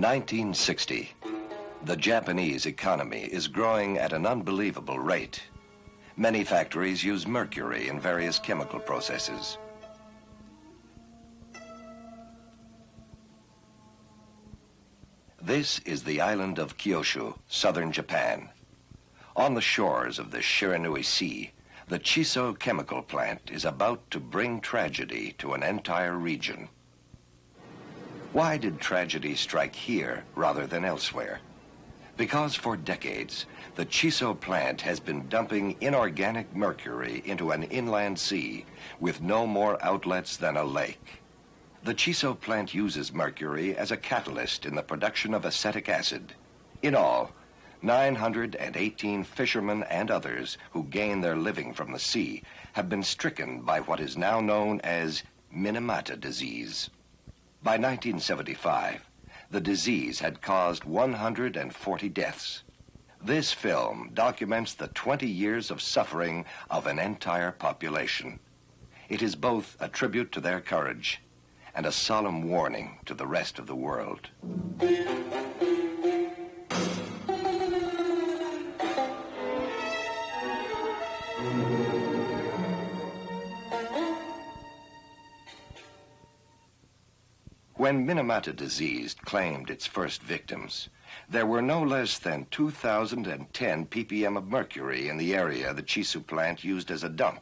1960. The Japanese economy is growing at an unbelievable rate. Many factories use mercury in various chemical processes. This is the island of Kyushu, southern Japan. On the shores of the Shiranui Sea, the Chisso chemical plant is about to bring tragedy to an entire region. Why did tragedy strike here rather than elsewhere? Because for decades, the Chisso plant has been dumping inorganic mercury into an inland sea with no more outlets than a lake. The Chisso plant uses mercury as a catalyst in the production of acetic acid. In all, 918 fishermen and others who gain their living from the sea have been stricken by what is now known as Minamata disease. By 1975, the disease had caused 140 deaths. This film documents the 20 years of suffering of an entire population. It is both a tribute to their courage and a solemn warning to the rest of the world. When Minamata disease claimed its first victims, there were no less than 2,010 ppm of mercury in the area the Chisso plant used as a dump.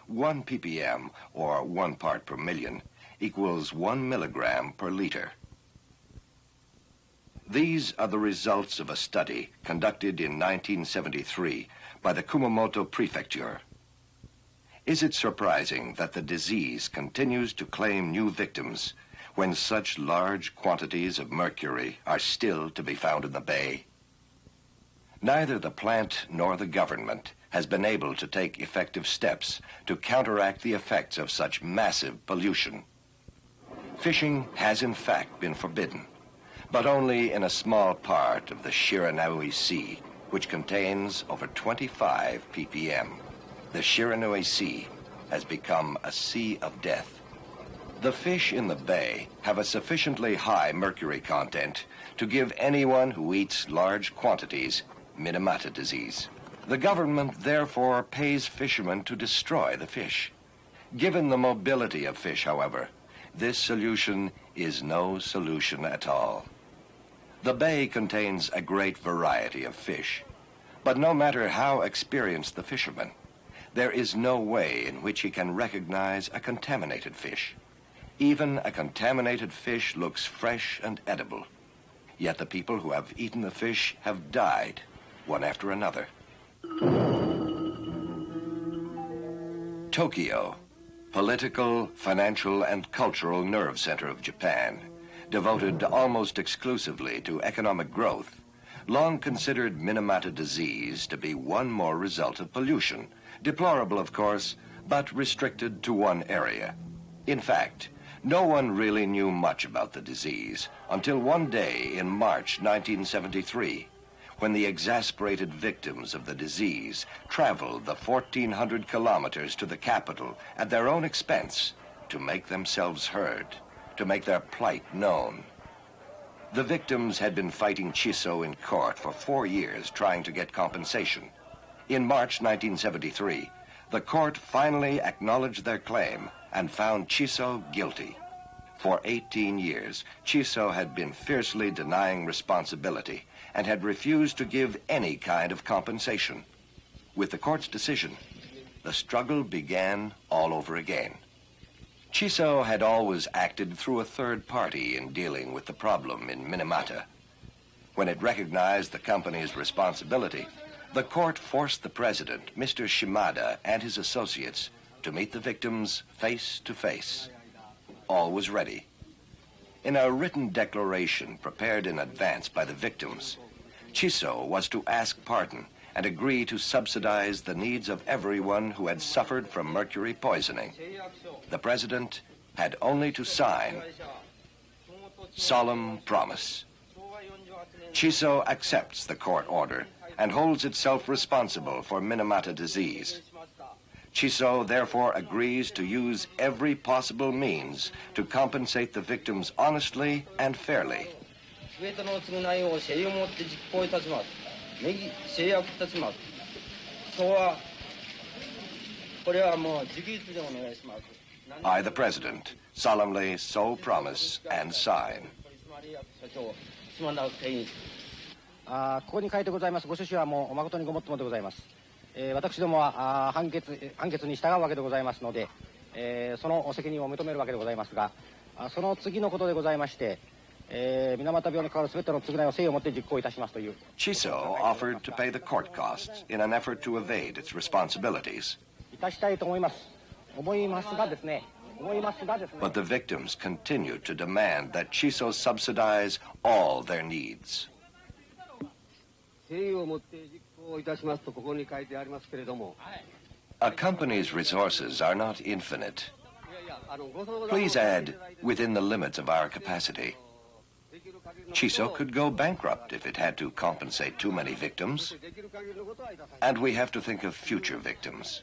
1 ppm, or 1 part per million, equals 1 milligram per liter. These are the results of a study conducted in 1973 by the Kumamoto Prefecture. Is it surprising that the disease continues to claim new victims when such large quantities of mercury are still to be found in the bay? Neither the plant nor the government has been able to take effective steps to counteract the effects of such massive pollution. Fishing has in fact been forbidden, but only in a small part of the Shiranui Sea, which contains over 25 ppm. The Shiranui Sea has become a sea of death. The fish in the bay have a sufficiently high mercury content to give anyone who eats large quantities Minamata disease. The government therefore pays fishermen to destroy the fish. Given the mobility of fish, however, this solution is no solution at all. The bay contains a great variety of fish, but no matter how experienced the fisherman, there is no way in which he can recognize a contaminated fish. Even a contaminated fish looks fresh and edible, yet the people who have eaten the fish have died, one after another. Tokyo, political, financial, and cultural nerve center of Japan, devoted almost exclusively to economic growth, long considered Minamata disease to be one more result of pollution, deplorable of course, but restricted to one area. In fact, no one really knew much about the disease until one day in March 1973, when the exasperated victims of the disease traveled the 1,400 kilometers to the capital at their own expense to make themselves heard, to make their plight known. The victims had been fighting Chisso in court for 4 years trying to get compensation. In March 1973, the court finally acknowledged their claim and found Chisso guilty. For 18 years, Chisso had been fiercely denying responsibility and had refused to give any kind of compensation. With the court's decision, the struggle began all over again. Chisso had always acted through a third party in dealing with the problem in Minamata. When it recognized the company's responsibility, the court forced the president, Mr. Shimada, and his associates to meet the victims face to face. All was ready. In a written declaration prepared in advance by the victims, Chisso was to ask pardon and agree to subsidize the needs of everyone who had suffered from mercury poisoning. The president had only to sign solemn promise. Chisso accepts the court order and holds itself responsible for Minamata disease. Chisso therefore agrees to use every possible means to compensate the victims honestly and fairly. I, the President, solemnly so promise and sign. ここに書いてございますご趣旨はもう誠にごもっともでございます。私どもは判決に従うわけでございますので、その責任を認めるわけでございますが、その次のことでございまして、水俣病に関わるすべての償いを誠意をもって実行いたしますという。Chisso offered to pay the court costs in an effort to evade its responsibilities. いたしたいと思いますがですね。But the victims continued to demand that Chisso subsidize all their needs. A company's resources are not infinite. Please add, within the limits of our capacity. Chisso could go bankrupt if it had to compensate too many victims. And we have to think of future victims.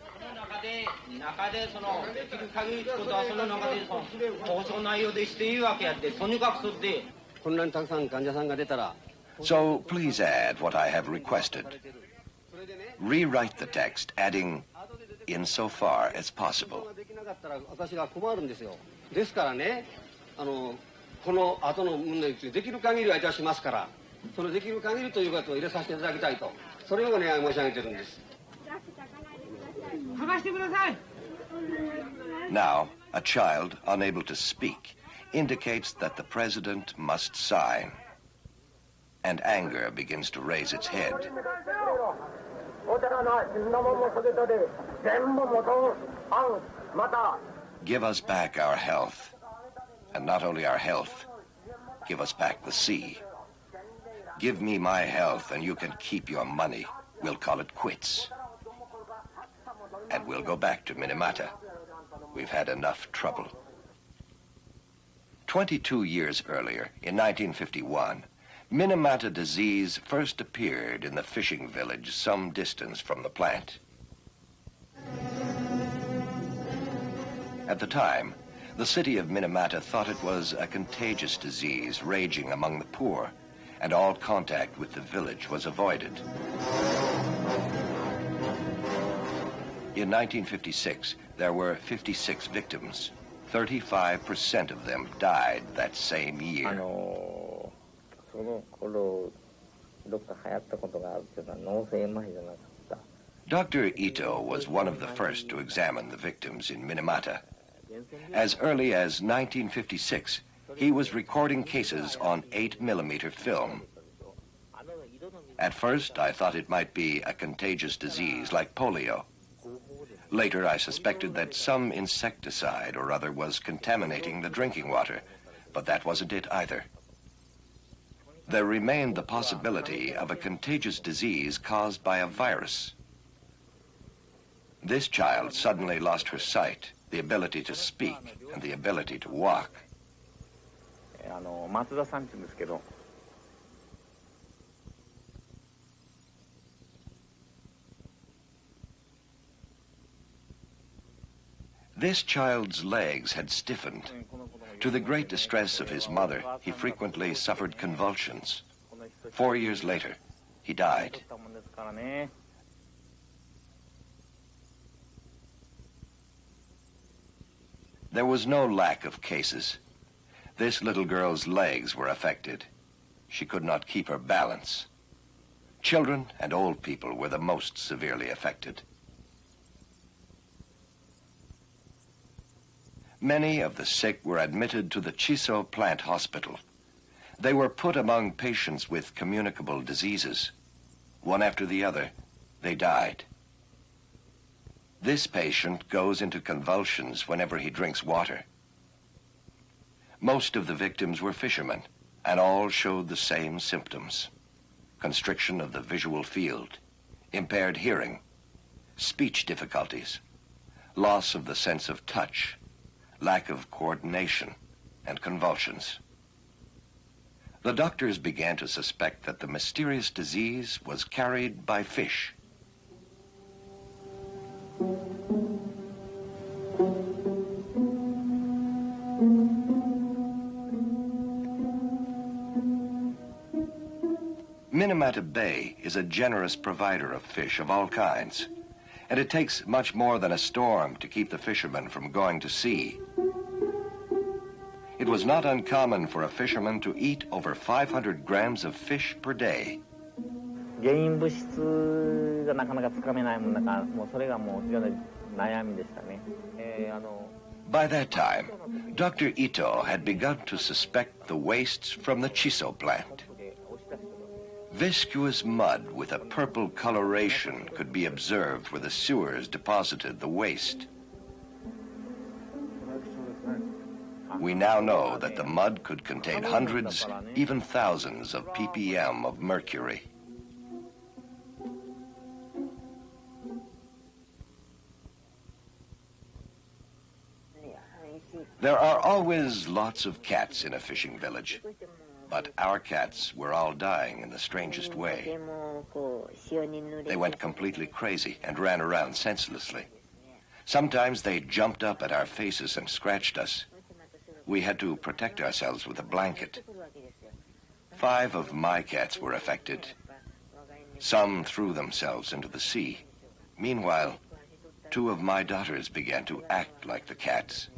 So please add what I have requested. Rewrite the text, adding, insofar as possible. この後の問題についてできる限りはいたしますから、そのできる限りということを入れさせていただきたいと、それをお願い申し上げているんです。剥がしてください。Now, a child unable to speak indicates that the president must sign, and anger begins to raise its head. Give us back our health. And not only our health, give us back the sea. Give me my health and you can keep your money. We'll call it quits. And we'll go back to Minamata. We've had enough trouble. 22 years earlier, in 1951, Minamata disease first appeared in the fishing village some distance from the plant. At the time, the city of Minamata thought it was a contagious disease raging among the poor, and all contact with the village was avoided. In 1956, there were 56 victims. 35% of them died that same year. Dr. Ito was one of the first to examine the victims in Minamata. As early as 1956, he was recording cases on 8mm film. At first, I thought it might be a contagious disease like polio. Later, I suspected that some insecticide or other was contaminating the drinking water, but that wasn't it either. There remained the possibility of a contagious disease caused by a virus. This child suddenly lost her sight, the ability to speak, and the ability to walk. This child's legs had stiffened. To the great distress of his mother, he frequently suffered convulsions. 4 years later, he died. There was no lack of cases. This little girl's legs were affected. She could not keep her balance. Children and old people were the most severely affected. Many of the sick were admitted to the Chisso plant hospital. They were put among patients with communicable diseases. One after the other, they died. This patient goes into convulsions whenever he drinks water. Most of the victims were fishermen, and all showed the same symptoms: constriction of the visual field, impaired hearing, speech difficulties, loss of the sense of touch, lack of coordination, and convulsions. The doctors began to suspect that the mysterious disease was carried by fish. Minamata Bay is a generous provider of fish of all kinds, and it takes much more than a storm to keep the fishermen from going to sea. It was not uncommon for a fisherman to eat over 500 grams of fish per day. 原因物質がなかなかつかめないもんだから、もうそれがもう非常に悩みでしたね。By that time, Dr. Ito had begun to suspect the wastes from the Chisso plant. Viscous mud with a purple coloration could be observed where the sewers deposited the waste. We now know that the mud could contain hundreds, even thousands of ppm of mercury. There are always lots of cats in a fishing village, but our cats were all dying in the strangest way. They went completely crazy and ran around senselessly. Sometimes they jumped up at our faces and scratched us. We had to protect ourselves with a blanket. 5 of my cats were affected. Some threw themselves into the sea. Meanwhile, 2 of my daughters began to act like the cats.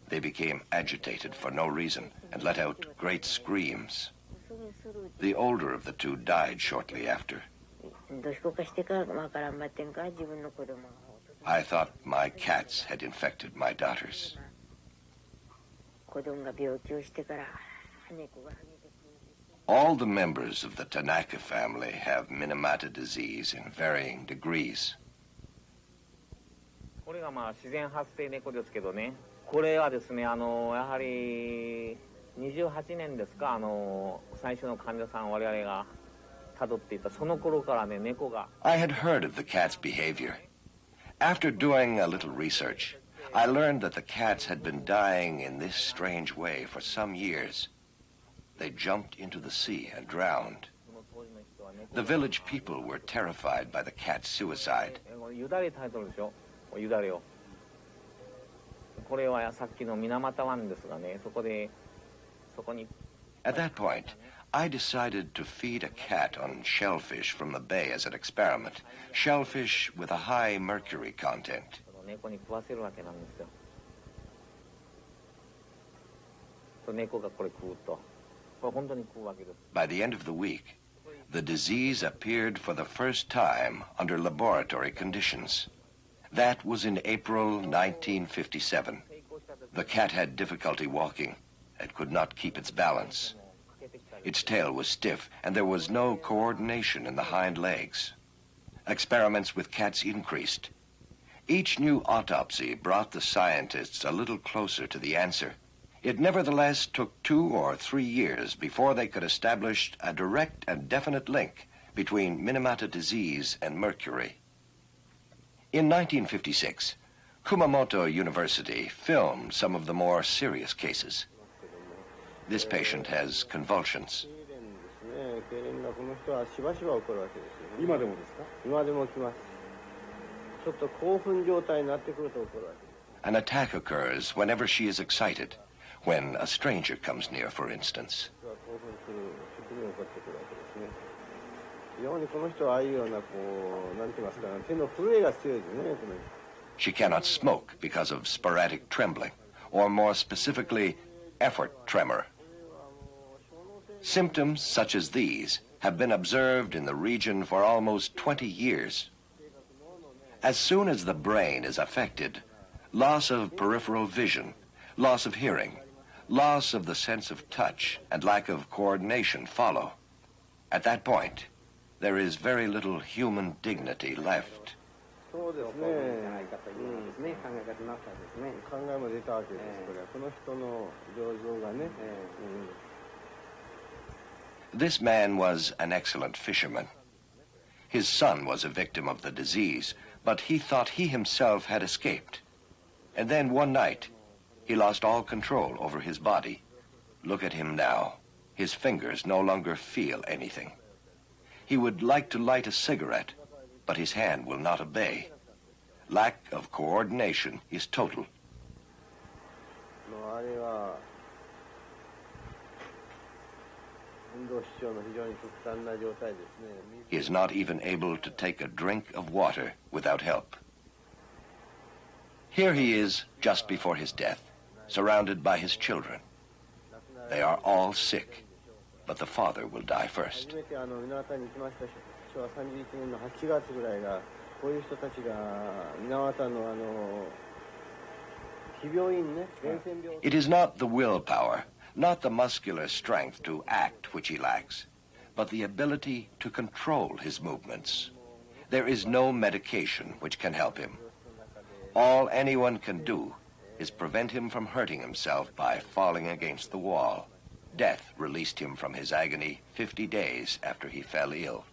They became agitated for no reason and let out great screams. The older of the 2 died shortly after. I thought my cats had infected my daughters. All the members of the Tanaka family have Minamata disease in varying degrees. これがまあ自然発生猫ですけどね。これはですね、やはり28年ですか、最初の患者さんを我々が辿っていたその頃からね、猫が。I had heard of the cat's behavior. After doing a little research, I learned that the cats had been dying in this strange way for some years. They jumped into the sea and drowned. The village people were terrified by the cat's suicide. ゆだれタイトルでしょ、ゆだれを。これはさっきの水俣湾ですがね、そこに。At that point, I decided to feed a cat on shellfish from the bay as an experiment. Shellfish with a high mercury content. 猫に食わせるわけなんですよ。猫がこれ食うと、これ本当に食うわけです。By the end of the week, the disease appeared for the first time under laboratory conditions. That was in April 1957. The cat had difficulty walking and could not keep its balance. Its tail was stiff, and there was no coordination in the hind legs. Experiments with cats increased. Each new autopsy brought the scientists a little closer to the answer. It nevertheless took 2 or 3 years before they could establish a direct and definite link between Minamata disease and mercury. In 1956, Kumamoto University filmed some of the more serious cases. This patient has convulsions. An attack occurs whenever she is excited, when a stranger comes near, for instance. She cannot smoke because of sporadic trembling, or more specifically, effort tremor. Symptoms such as these have been observed in the region for almost 20 years. As soon as the brain is affected, loss of peripheral vision, loss of hearing, loss of the sense of touch, and lack of coordination follow. At that point, there is very little human dignity left. This man was an excellent fisherman. His son was a victim of the disease, but he thought he himself had escaped. And then one night, he lost all control over his body. Look at him now. His fingers no longer feel anything. He would like to light a cigarette, but his hand will not obey. Lack of coordination is total. He is not even able to take a drink of water without help. Here he is just before his death, surrounded by his children. They are all sick, but the father will die first. It is not the willpower, not the muscular strength to act which he lacks, but the ability to control his movements. There is no medication which can help him. All anyone can do is prevent him from hurting himself by falling against the wall. Death released him from his agony 50 days after he fell ill.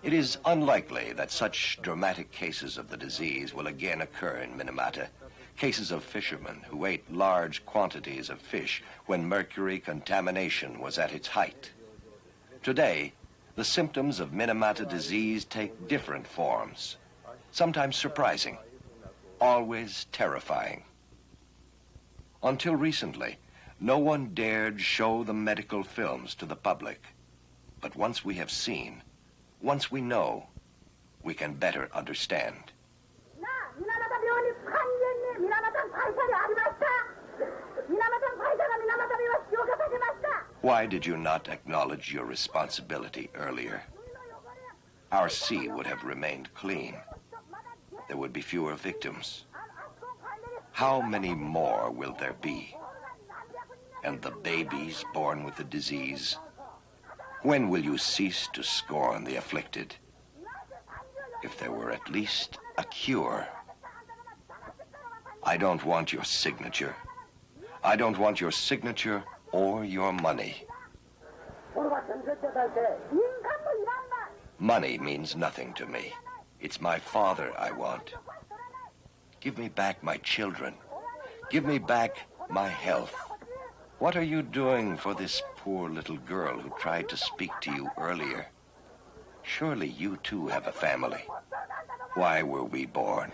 It is unlikely that such dramatic cases of the disease will again occur in Minamata. Cases of fishermen who ate large quantities of fish when mercury contamination was at its height. Today, the symptoms of Minamata disease take different forms, sometimes surprising, always terrifying. Until recently, no one dared show the medical films to the public. But once we have seen, once we know, we can better understand. Why did you not acknowledge your responsibility earlier? Our sea would have remained clean. There would be fewer victims. How many more will there be? And the babies born with the disease? When will you cease to scorn the afflicted? If there were at least a cure. I don't want your signature. I don't want your signature or your money. Money means nothing to me. It's my father I want. Give me back my children. Give me back my health. What are you doing for this poor little girl who tried to speak to you earlier? Surely you too have a family. Why were we born?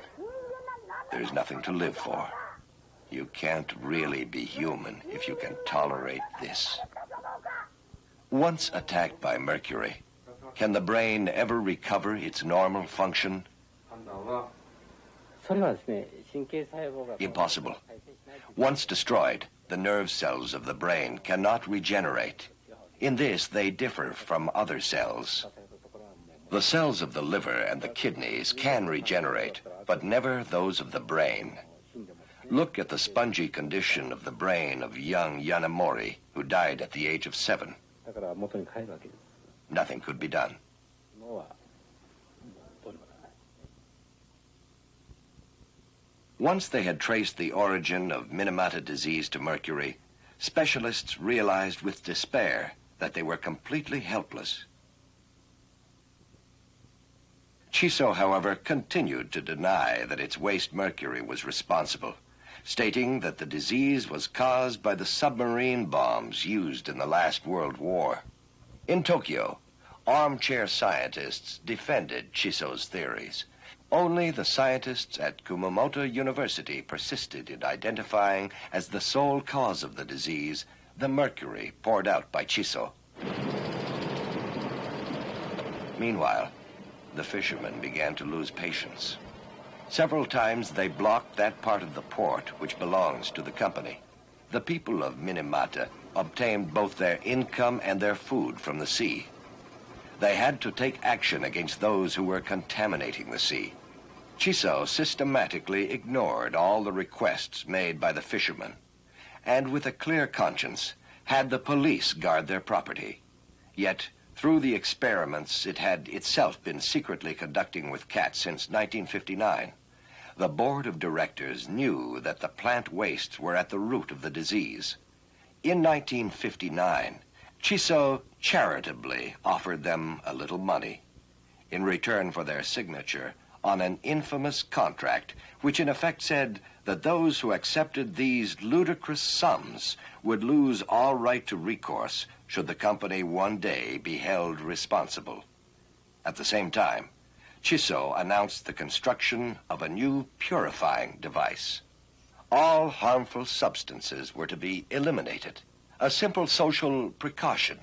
There's nothing to live for. You can't really be human if you can tolerate this. Once attacked by mercury, can the brain ever recover its normal function? Impossible. Once destroyed, the nerve cells of the brain cannot regenerate. In this, they differ from other cells. The cells of the liver and the kidneys can regenerate, but never those of the brain. Look at the spongy condition of the brain of young Yanemori, who died at the age of 7. Nothing could be done. Once they had traced the origin of Minamata disease to mercury, specialists realized with despair that they were completely helpless. Chisso, however, continued to deny that its waste mercury was responsible, stating that the disease was caused by the submarine bombs used in the last World War. In Tokyo, armchair scientists defended Chisso's theories. Only the scientists at Kumamoto University persisted in identifying as the sole cause of the disease the mercury poured out by Chisso. Meanwhile, the fishermen began to lose patience. Several times they blocked that part of the port which belongs to the company. The people of Minamata obtained both their income and their food from the sea. They had to take action against those who were contaminating the sea. Chisso systematically ignored all the requests made by the fishermen, and with a clear conscience had the police guard their property. Yet, through the experiments it had itself been secretly conducting with cats since 1959, the board of directors knew that the plant wastes were at the root of the disease. In 1959, Chisso charitably offered them a little money in return for their signature on an infamous contract which in effect said that those who accepted these ludicrous sums would lose all right to recourse should the company one day be held responsible. At the same time, Chisso announced the construction of a new purifying device. All harmful substances were to be eliminated, a simple social precaution.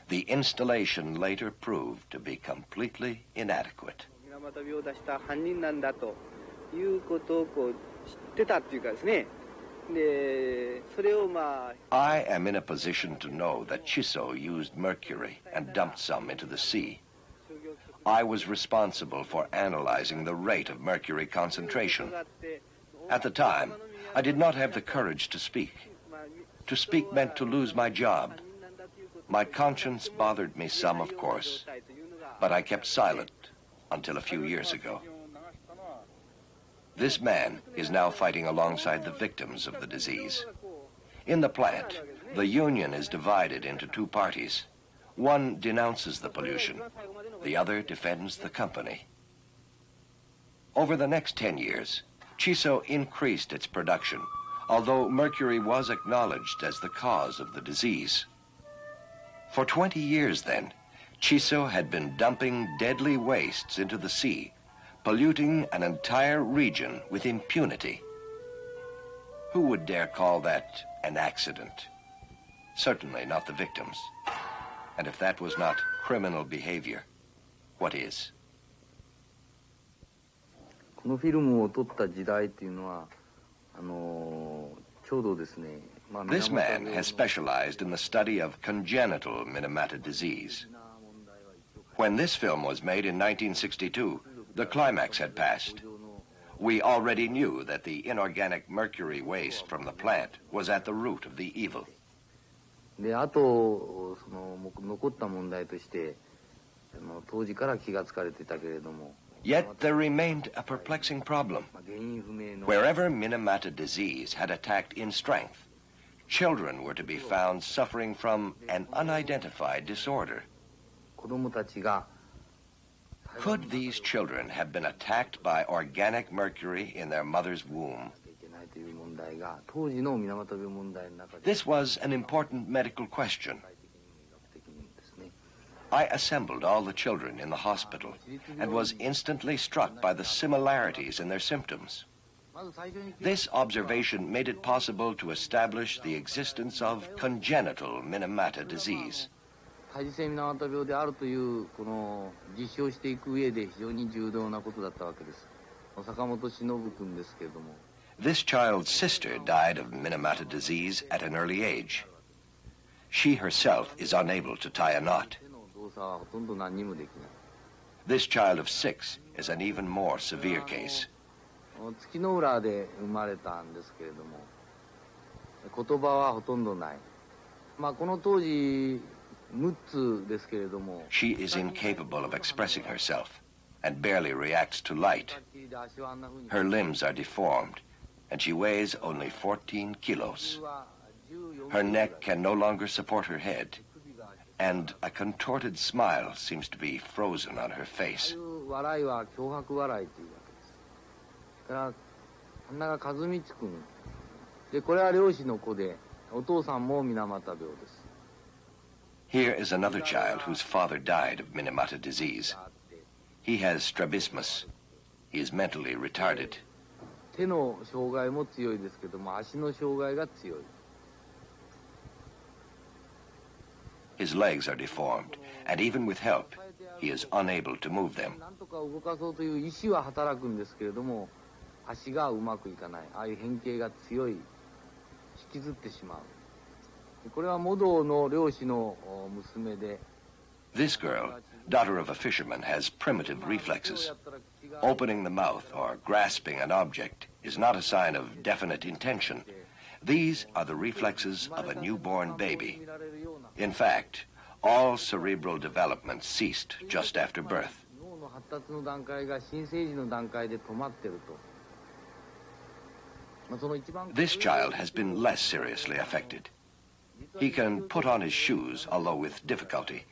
The installation later proved to be completely inadequate. 水俣病を出した犯人なんだということを知ってたっていうかですね。で、それをI am in a position to know that Chisso used mercury and dumped some into the sea. I was responsible for analyzing the rate of mercury concentration. At the time, I did not have the courage to speak. To speak meant to lose my job. My conscience bothered me some, of course, but I kept silent until a few years ago. This man is now fighting alongside the victims of the disease. In the plant, the union is divided into two parties. One denounces the pollution, the other defends the company. Over the next 10 years, Chisso increased its production, although mercury was acknowledged as the cause of the disease. For 20 years then, Chisso had been dumping deadly wastes into the sea, polluting an entire region with impunity. Who would dare call that an accident? Certainly not the victims. And if that was not criminal behavior, what is? このフィルムを撮った時代っていうのは、ちょうどですね。This man has specialized in the study of congenital Minamata disease. When this film was made in 1962, the climax had passed. We already knew that the inorganic mercury waste from the plant was at the root of the evil. で、あと残った問題として、当時から気がつかれていたけれども。Yet there remained a perplexing problem. Wherever Minamata disease had attacked in strength, children were to be found suffering from an unidentified disorder. Could these children have been attacked by organic mercury in their mother's womb? This was an important medical question. I assembled all the children in the hospital and was instantly struck by the similarities in their symptoms. This observation made it possible to establish the existence of congenital Minamata disease. This child's sister died of Minamata disease at an early age. She herself is unable to tie a knot. This child of 6 is an even more severe case. She is incapable of expressing herself and barely reacts to light. Her limbs are deformed and she weighs only 14 kilos. Her neck can no longer support her head, and a contorted smile seems to be frozen on her face. Here is another child whose father died of Minamata disease. He has strabismus. He is mentally retarded. His legs are deformed, and even with help, he is unable to move them. This girl, daughter of a fisherman, has primitive reflexes. Opening the mouth or grasping an object is not a sign of definite intention. These are the reflexes of a newborn baby. In fact, all cerebral development ceased just after birth. This child has been less seriously affected. He can put on his shoes, although with difficulty.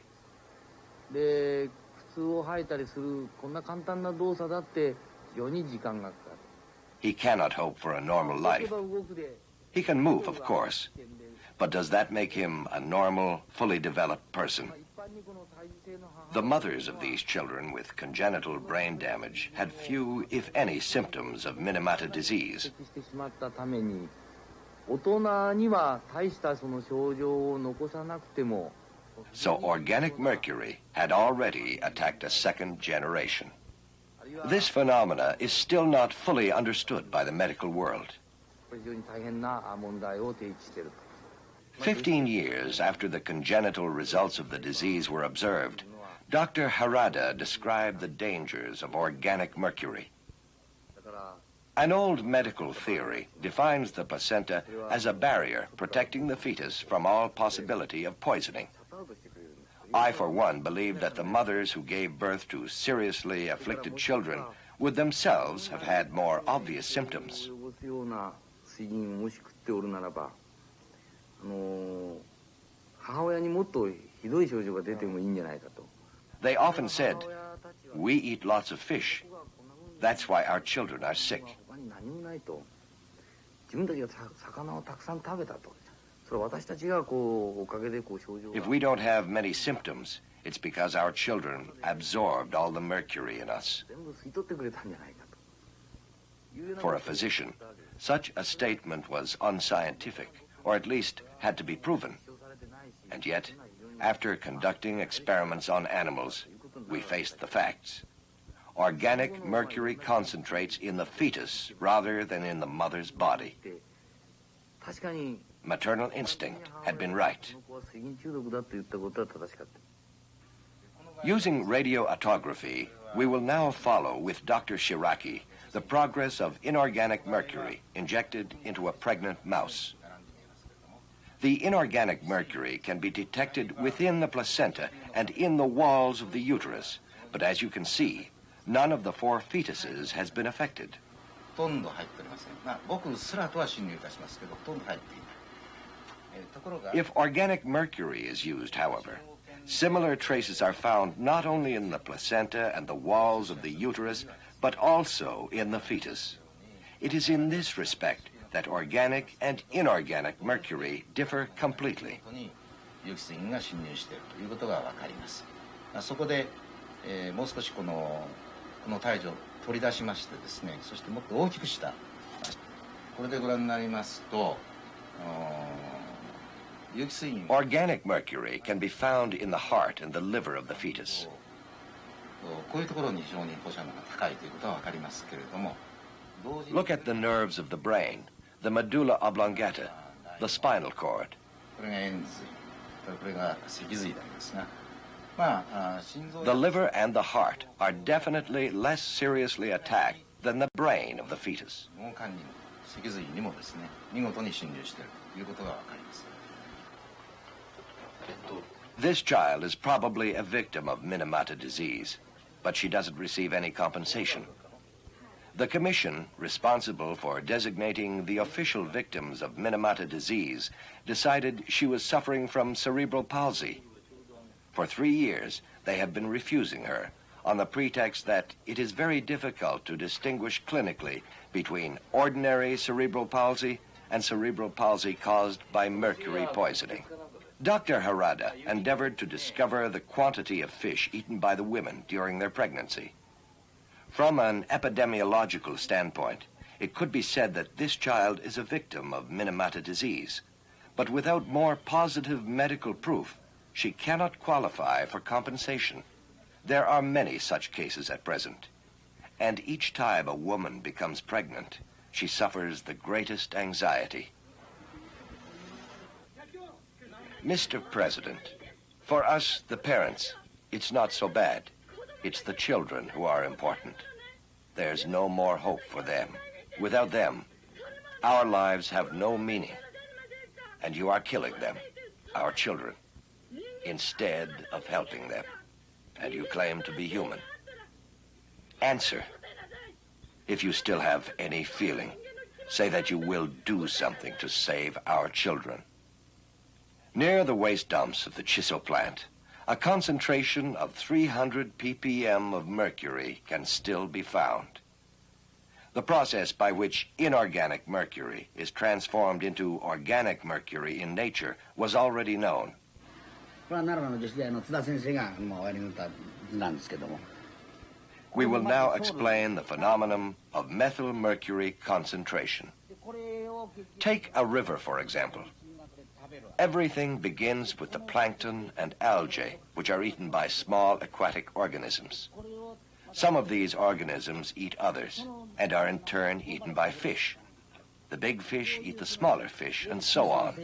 He cannot hope for a normal life. He can move, of course, but does that make him a normal, fully developed person? The mothers of these children with congenital brain damage had few, if any, symptoms of Minamata disease. So organic mercury had already attacked a second generation. This phenomena is still not fully understood by the medical world. 15 years after the congenital results of the disease were observed, Dr. Harada described the dangers of organic mercury. An old medical theory defines the placenta as a barrier protecting the fetus from all possibility of poisoning. I, for one, believe that the mothers who gave birth to seriously afflicted children would themselves have had more obvious symptoms. They often said, "We eat lots of fish. That's why our children are sick." If we don't have many symptoms, it's because our children absorbed all the mercury in us. For a physician, such a statement was unscientific, or at least had to be proven. And yet, after conducting experiments on animals, we faced the facts. Organic mercury concentrates in the fetus rather than in the mother's body. Maternal instinct had been right. Using radioautography, we will now follow with Dr. Shiraki the progress of inorganic mercury injected into a pregnant mouse. The inorganic mercury can be detected within the placenta and in the walls of the uterus, but as you can see, none of the 4 fetuses has been affected. If organic mercury is used, however, similar traces are found not only in the placenta and the walls of the uterus, but also in the fetus. It is in this respect that organic and inorganic mercury differ completely. Organic mercury can be found in the heart and the liver of the fetus. Look at the nerves of the brain, the medulla oblongata, the spinal cord. The liver and the heart are definitely less seriously attacked than the brain of the fetus. This child is probably a victim of Minamata disease, but she doesn't receive any compensation. The commission, responsible for designating the official victims of Minamata disease, decided she was suffering from cerebral palsy. For 3 years, they have been refusing her on the pretext that it is very difficult to distinguish clinically between ordinary cerebral palsy and cerebral palsy caused by mercury poisoning. Dr. Harada endeavored to discover the quantity of fish eaten by the women during their pregnancy. From an epidemiological standpoint, it could be said that this child is a victim of Minamata disease, but without more positive medical proof, she cannot qualify for compensation. There are many such cases at present, and each time a woman becomes pregnant, she suffers the greatest anxiety. Mr. President, for us, the parents, it's not so bad. It's the children who are important. There's no more hope for them. Without them, our lives have no meaning. And you are killing them, our children, instead of helping them. And you claim to be human. Answer. If you still have any feeling, say that you will do something to save our children. Near the waste dumps of the Chisso plant, a concentration of 300 ppm of mercury can still be found. The process by which inorganic mercury is transformed into organic mercury in nature was already known. We will now explain the phenomenon of methylmercury concentration. Take a river, for example. Everything begins with the plankton and algae, which are eaten by small aquatic organisms. Some of these organisms eat others and are in turn eaten by fish. The big fish eat the smaller fish, and so on.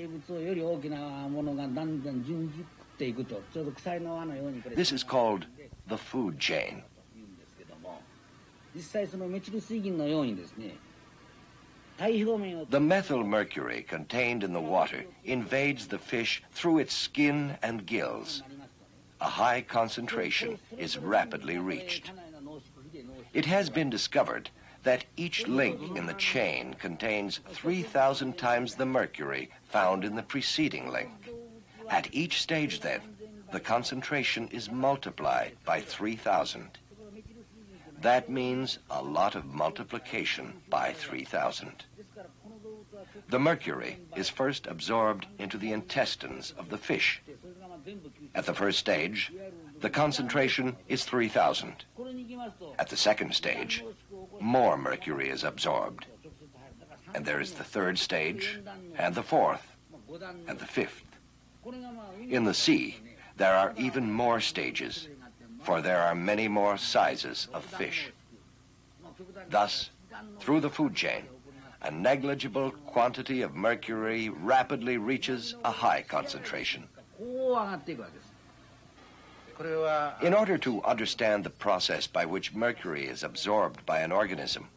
This is called the food chain. The methyl mercury contained in the water invades the fish through its skin and gills. A high concentration is rapidly reached. It has been discovered that each link in the chain contains 3,000 times the mercury found in the preceding link. At each stage, then, the concentration is multiplied by 3,000. That means a lot of multiplication by 3,000. The mercury is first absorbed into the intestines of the fish. At the first stage, the concentration is 3,000. At the second stage, more mercury is absorbed. And there is the third stage, and the fourth, and the fifth. In the sea, there are even more stages, for there are many more sizes of fish. Thus, through the food chain, a negligible quantity of mercury rapidly reaches a high concentration. In order to understand the process by which mercury is absorbed by an organism,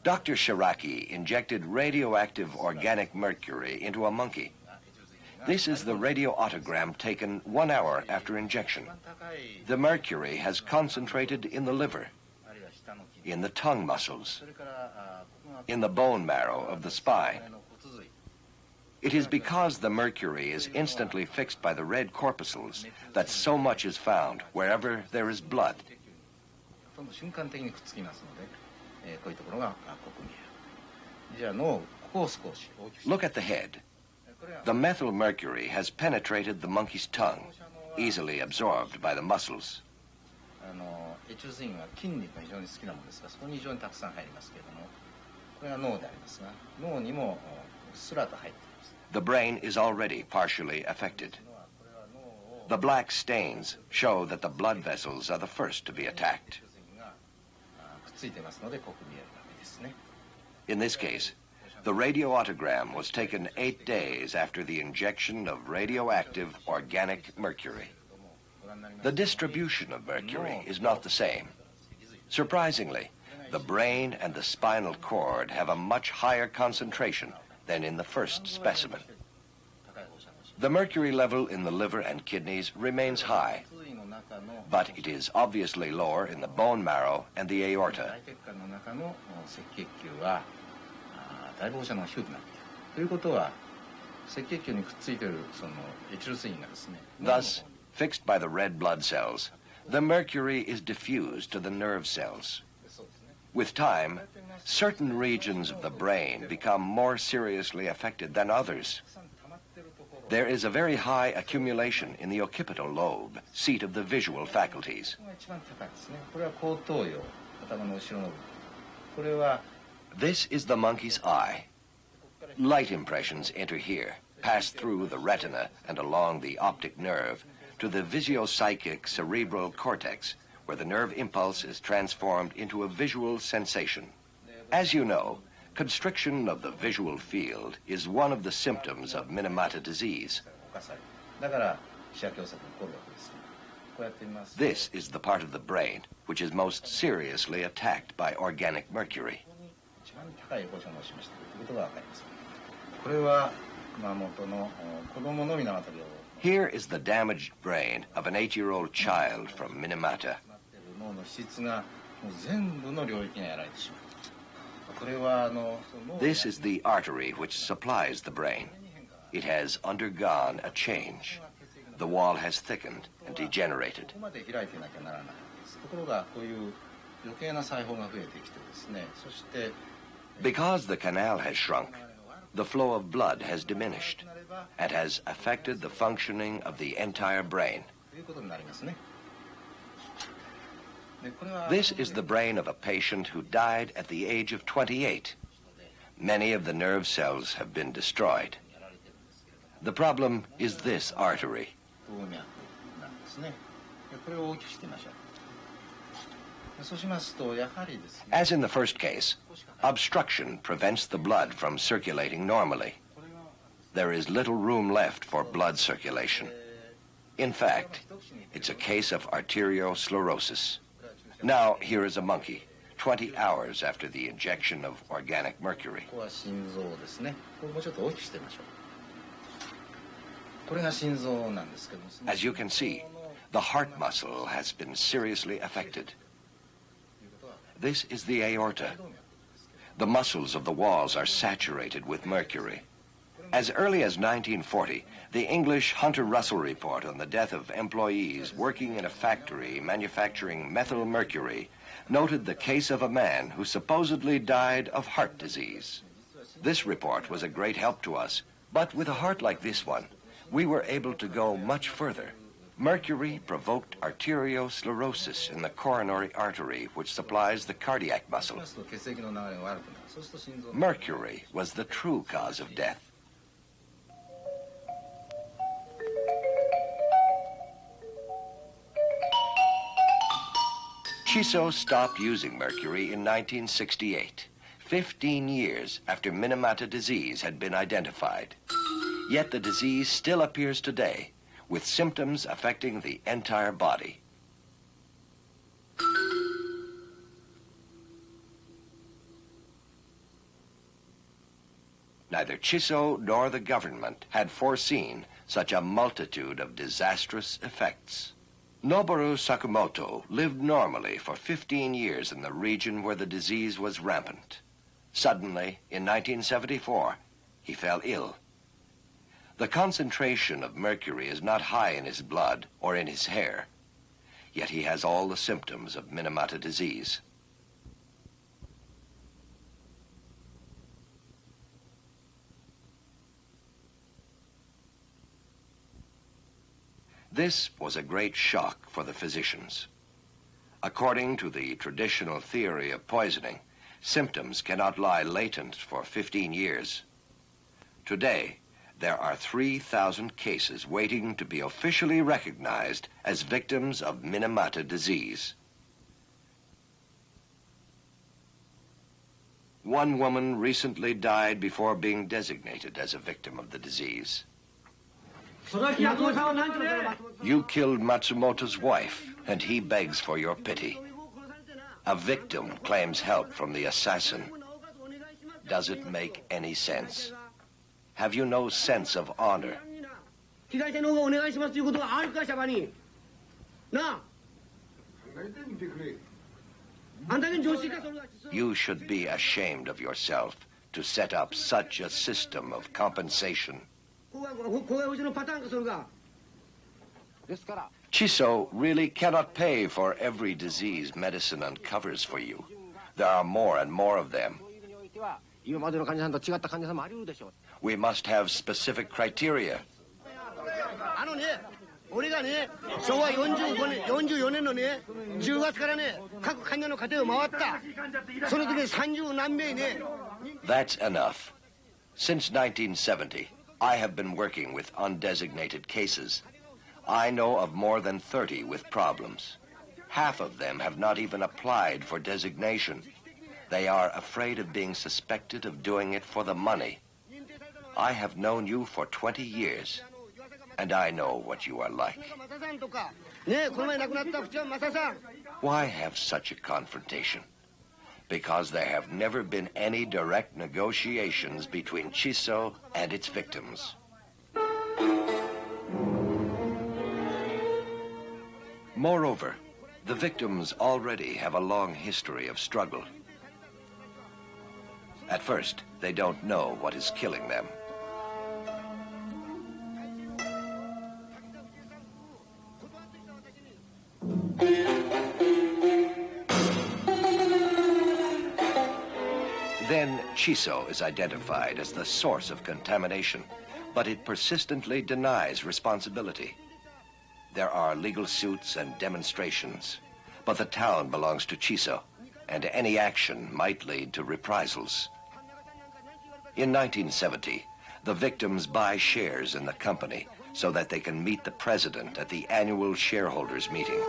Dr. Shiraki injected radioactive organic mercury into a monkey. This is the radioautogram taken 1 hour after injection. The mercury has concentrated in the liver, in the tongue muscles, in the bone marrow of the spine. It is because the mercury is instantly fixed by the red corpuscles that so much is found wherever there is blood. Look at the head. The methyl mercury has penetrated the monkey's tongue, easily absorbed by the muscles. The brain is already partially affected. The black stains show that the blood vessels are the first to be attacked. In this case, the radioautogram was taken 8 days after the injection of radioactive organic mercury. The distribution of mercury is not the same. Surprisingly, the brain and the spinal cord have a much higher concentration than in the first specimen. The mercury level in the liver and kidneys remains high, but it is obviously lower in the bone marrow and the aorta. Thus, fixed by the red blood cells, the mercury is diffused to the nerve cells. With time, certain regions of the brain become more seriously affected than others. There is a very high accumulation in the occipital lobe, seat of the visual faculties. This is the monkey's eye. Light impressions enter here, pass through the retina and along the optic nerve to the visiopsychic cerebral cortex, where the nerve impulse is transformed into a visual sensation. As you know, constriction of the visual field is one of the symptoms of Minamata disease. This is the part of the brain which is most seriously attacked by organic mercury. Here is the damaged brain of an 8-year-old child from Minamata. This is the artery which supplies the brain. It has undergone a change. The wall has thickened and degenerated. Because the canal has shrunk, the flow of blood has diminished and has affected the functioning of the entire brain. This is the brain of a patient who died at the age of 28. Many of the nerve cells have been destroyed. The problem is this artery. 動脈なんですね。でこれを大きくしてみましょう。そうしますとやはりですね。 As in the first case, obstruction prevents the blood from circulating normally. There is little room left for blood circulation. In fact, it's a case of arteriosclerosis. Now, here is a monkey, 20 hours after the injection of organic mercury. ここは心臓ですね。これもうちょっと大きくしてみましょう。これが心臓なんですけども。 As you can see, the heart muscle has been seriously affected. This is the aorta. The muscles of the walls are saturated with mercury. As early as 1940, the English Hunter Russell report on the death of employees working in a factory manufacturing methylmercury noted the case of a man who supposedly died of heart disease. This report was a great help to us, but with a heart like this one, we were able to go much further. Mercury provoked arteriosclerosis in the coronary artery, which supplies the cardiac muscle. Mercury was the true cause of death. Chisso stopped using mercury in 1968, 15 years after Minamata disease had been identified. Yet the disease still appears today, with symptoms affecting the entire body. Neither Chisso nor the government had foreseen such a multitude of disastrous effects. Noboru Sakamoto lived normally for 15 years in the region where the disease was rampant. Suddenly, in 1974, he fell ill. The concentration of mercury is not high in his blood or in his hair, yet he has all the symptoms of Minamata disease. This was a great shock for the physicians. According to the traditional theory of poisoning, symptoms cannot lie latent for 15 years. Today, there are 3,000 cases waiting to be officially recognized as victims of Minamata disease. One woman recently died before being designated as a victim of the disease. You killed Matsumoto's wife, and he begs for your pity. A victim claims help from the assassin. Does it make any sense? Have you no sense of honor? You should be ashamed of yourself to set up such a system of compensation. Chisso really cannot pay for every disease medicine uncovers for you. There are more and more of them. We must have specific criteria. 俺がね、昭和44年のね、10月からね、各患者の家庭を回った。その時30何名ね。That's enough. Since 1970, I have been working with undesignated cases. I know of more than 30 with problems. Half of them have not even applied for designation. They are afraid of being suspected of doing it for the money. I have known you for 20 years, and I know what you are like. Why have such a confrontation? Because there have never been any direct negotiations between Chisso and its victims. Moreover, the victims already have a long history of struggle. At first, they don't know what is killing them. Then Chisso is identified as the source of contamination, but it persistently denies responsibility. There are legal suits and demonstrations, but the town belongs to Chisso, and any action might lead to reprisals. In 1970, The victims buy shares in the company so that they can meet the president at the annual shareholders meeting.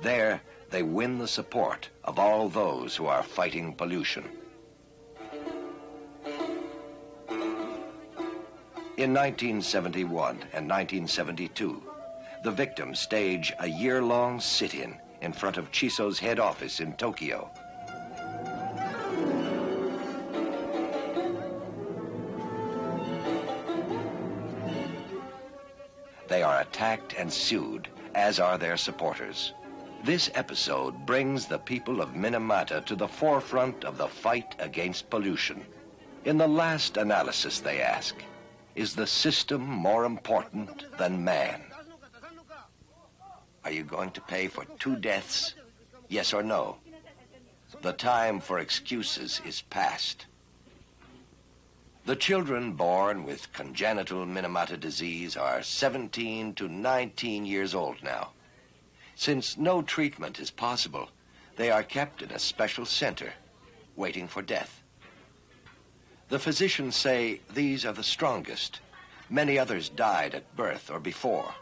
There, they win the support of all those who are fighting pollution. In 1971 and 1972, the victims stage a year-long sit-in in front of Chisso's head office in Tokyo. They are attacked and sued, as are their supporters. This episode brings the people of Minamata to the forefront of the fight against pollution. In the last analysis, they ask, is the system more important than man? Are you going to pay for 2 deaths? Yes or no? The time for excuses is past. The children born with congenital Minamata disease are 17 to 19 years old now. Since no treatment is possible, they are kept in a special center, waiting for death. The physicians say these are the strongest. Many others died at birth or before.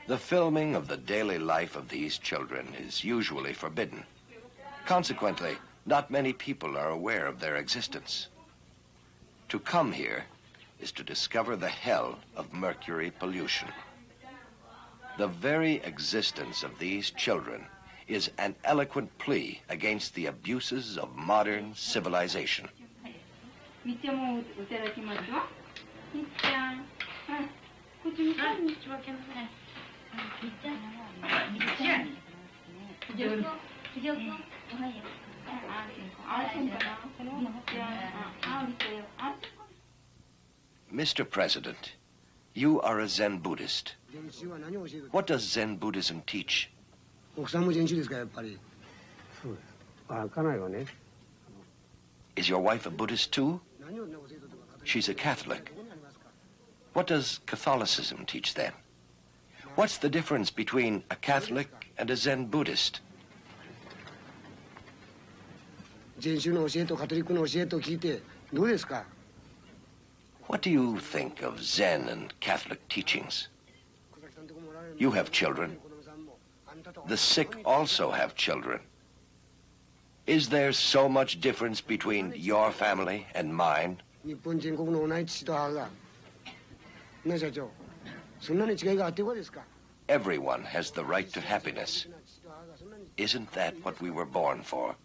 The filming of the daily life of these children is usually forbidden. Consequently, not many people are aware of their existence. To come here is to discover the hell of mercury pollution. The very existence of these children is an eloquent plea against the abuses of modern civilization. Mr. President, you are a Zen Buddhist. What does Zen Buddhism teach? Is your wife a Buddhist too? She's a Catholic. What does Catholicism teach then? What's the difference between a Catholic and a Zen Buddhist? What do you think of Zen and Catholic teachings? You have children. The sick also have children. Is there so much difference between your family and mine? Everyone has the right to happiness. Isn't that what we were born for?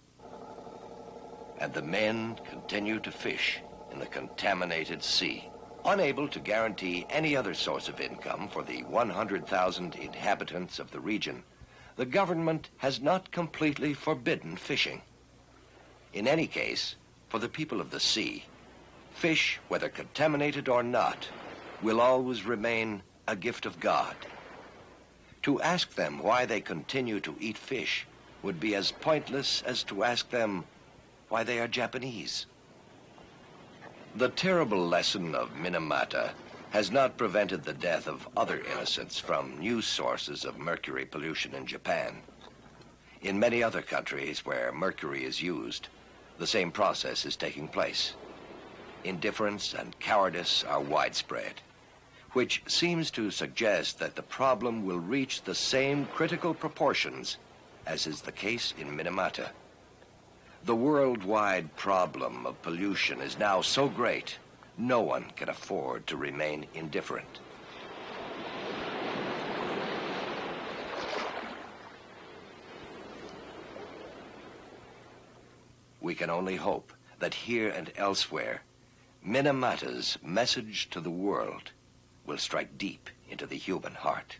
And the men continue to fish in the contaminated sea, unable to guarantee any other source of income for the 100,000 inhabitants of the region. The government has not completely forbidden fishing. In any case, for the people of the sea, fish, whether contaminated or not, will always remain a gift of God. To ask them why they continue to eat fish would be as pointless as to ask them why they are Japanese. The terrible lesson of Minamata has not prevented the death of other innocents from new sources of mercury pollution in Japan. In many other countries where mercury is used, the same process is taking place. Indifference and cowardice are widespread, which seems to suggest that the problem will reach the same critical proportions as is the case in Minamata. The worldwide problem of pollution is now so great, no one can afford to remain indifferent. We can only hope that here and elsewhere, Minamata's message to the world will strike deep into the human heart.